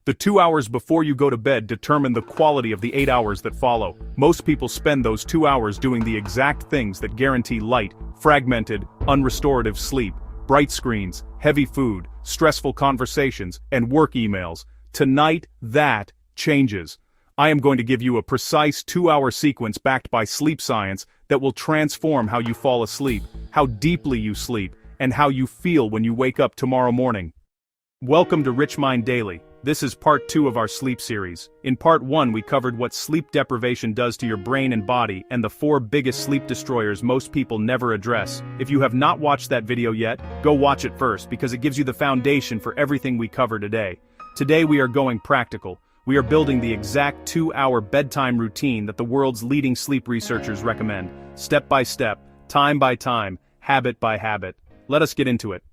The 2 hours before you go to bed determine the quality of the 8 hours that follow. Most people spend those 2 hours doing the exact things that guarantee light, fragmented, unrestorative sleep, bright screens, heavy food, stressful conversations, and work emails. Tonight, that changes. I am going to give you a precise 2-hour sequence backed by sleep science that will transform how you fall asleep, how deeply you sleep, and how you feel when you wake up tomorrow morning. Welcome to Rich Mind Daily. This is part 2 of our sleep series. In part 1 we covered what sleep deprivation does to your brain and body and the 4 biggest sleep destroyers most people never address. If you have not watched that video yet, go watch it first because it gives you the foundation for everything we cover today. Today we are going practical. We are building the exact 2-hour bedtime routine that the world's leading sleep researchers recommend, step by step, time by time, habit by habit. Let us get into it.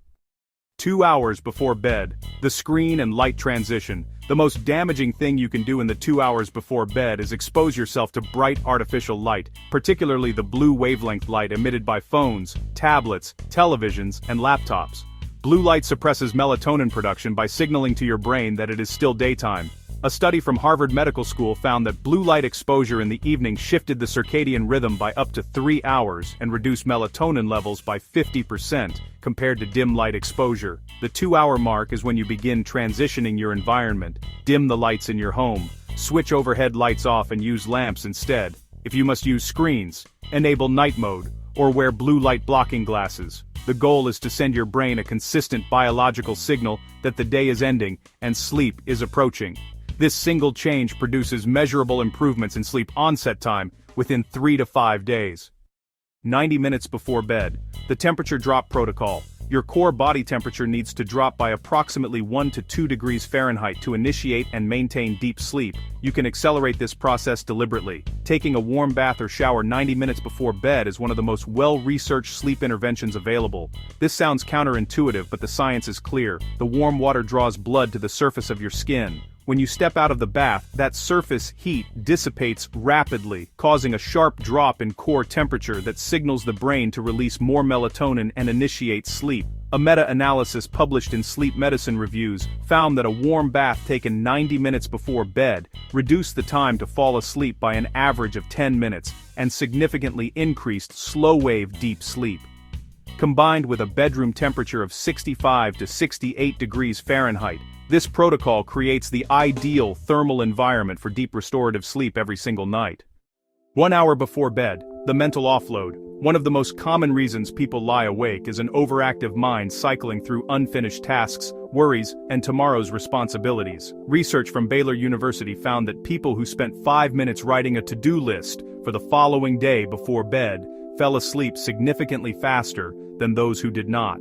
2 hours before bed, the screen and light transition. The most damaging thing you can do in the 2 hours before bed is expose yourself to bright artificial light, particularly the blue wavelength light emitted by phones, tablets, televisions, and laptops. Blue light suppresses melatonin production by signaling to your brain that it is still daytime. A study from Harvard Medical School found that blue light exposure in the evening shifted the circadian rhythm by up to 3 hours and reduced melatonin levels by 50% compared to dim light exposure. The 2-hour mark is when you begin transitioning your environment. Dim the lights in your home, switch overhead lights off and use lamps instead. If you must use screens, enable night mode, or wear blue light blocking glasses. The goal is to send your brain a consistent biological signal that the day is ending and sleep is approaching. This single change produces measurable improvements in sleep onset time within 3 to 5 days. 90 minutes before bed, the temperature drop protocol. Your core body temperature needs to drop by approximately 1 to 2 degrees Fahrenheit to initiate and maintain deep sleep. You can accelerate this process deliberately. Taking a warm bath or shower 90 minutes before bed is one of the most well-researched sleep interventions available. This sounds counterintuitive, but the science is clear. The warm water draws blood to the surface of your skin. When you step out of the bath, that surface heat dissipates rapidly, causing a sharp drop in core temperature that signals the brain to release more melatonin and initiate sleep. A meta-analysis published in Sleep Medicine Reviews found that a warm bath taken 90 minutes before bed reduced the time to fall asleep by an average of 10 minutes and significantly increased slow-wave deep sleep. Combined with a bedroom temperature of 65 to 68 degrees Fahrenheit, this protocol creates the ideal thermal environment for deep restorative sleep every single night. 1 hour before bed, the mental offload. One of the most common reasons people lie awake is an overactive mind cycling through unfinished tasks, worries, and tomorrow's responsibilities. Research from Baylor University found that people who spent 5 minutes writing a to-do list for the following day before bed fell asleep significantly faster than those who did not.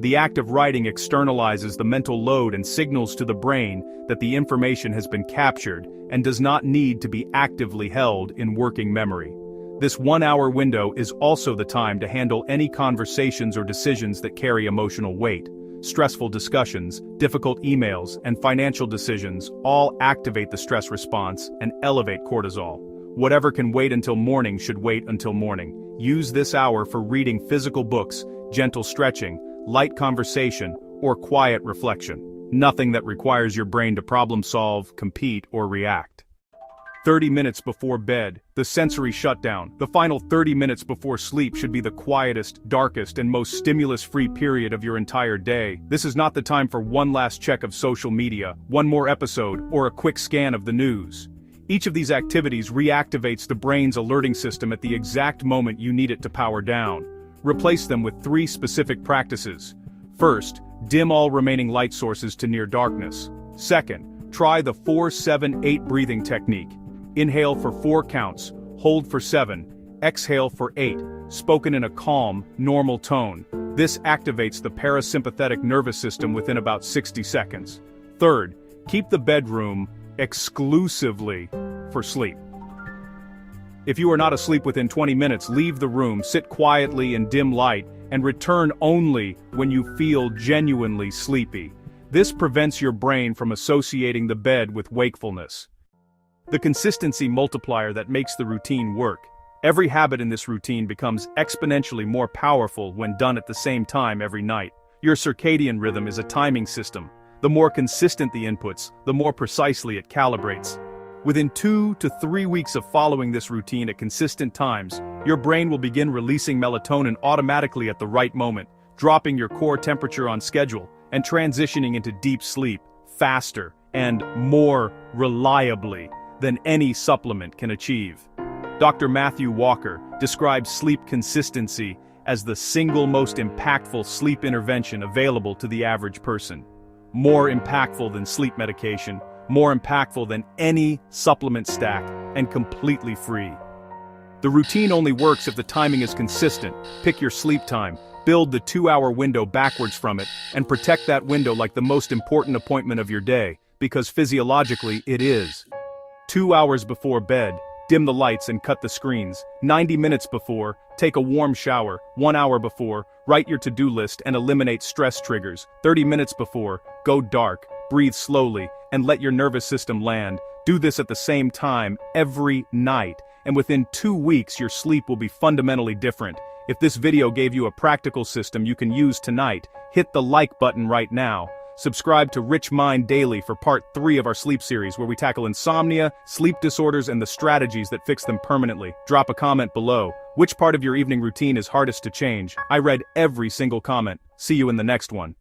The act of writing externalizes the mental load and signals to the brain that the information has been captured and does not need to be actively held in working memory. This 1-hour window is also the time to handle any conversations or decisions that carry emotional weight. Stressful discussions, difficult emails, and financial decisions all activate the stress response and elevate cortisol. Whatever can wait until morning should wait until morning. Use this hour for reading physical books, gentle stretching, light conversation, or quiet reflection. Nothing that requires your brain to problem solve, compete, or react. 30 minutes before bed, the sensory shutdown. The final 30 minutes before sleep should be the quietest, darkest, and most stimulus-free period of your entire day. This is not the time for one last check of social media, one more episode, or a quick scan of the news. Each of these activities reactivates the brain's alerting system at the exact moment you need it to power down. Replace them with 3 specific practices. First, dim all remaining light sources to near darkness. Second, try the 4-7-8 breathing technique. Inhale for 4 counts, hold for 7, exhale for 8, spoken in a calm, normal tone. This activates the parasympathetic nervous system within about 60 seconds. Third, keep the bedroom exclusively for sleep. If you are not asleep within 20 minutes, leave the room, sit quietly in dim light, and return only when you feel genuinely sleepy. This prevents your brain from associating the bed with wakefulness. The consistency multiplier that makes the routine work. Every habit in this routine becomes exponentially more powerful when done at the same time every night. Your circadian rhythm is a timing system. The more consistent the inputs, the more precisely it calibrates. Within 2 to 3 weeks of following this routine at consistent times, your brain will begin releasing melatonin automatically at the right moment, dropping your core temperature on schedule, and transitioning into deep sleep faster and more reliably than any supplement can achieve. Dr. Matthew Walker describes sleep consistency as the single most impactful sleep intervention available to the average person. More impactful than sleep medication, more impactful than any supplement stack, and completely free. The routine only works if the timing is consistent. Pick your sleep time, build the 2-hour window backwards from it, and protect that window like the most important appointment of your day, because physiologically it is. 2 hours before bed, dim the lights and cut the screens. 90 minutes before, take a warm shower. 1 hour before, write your to-do list and eliminate stress triggers. 30 minutes before, go dark, breathe slowly, and let your nervous system land. Do this at the same time every night, and within 2 weeks your sleep will be fundamentally different. If this video gave you a practical system you can use tonight, hit the like button right now. Subscribe to Rich Mind Daily for part 3 of our sleep series where we tackle insomnia, sleep disorders, and the strategies that fix them permanently. Drop a comment below. Which part of your evening routine is hardest to change? I read every single comment. See you in the next one.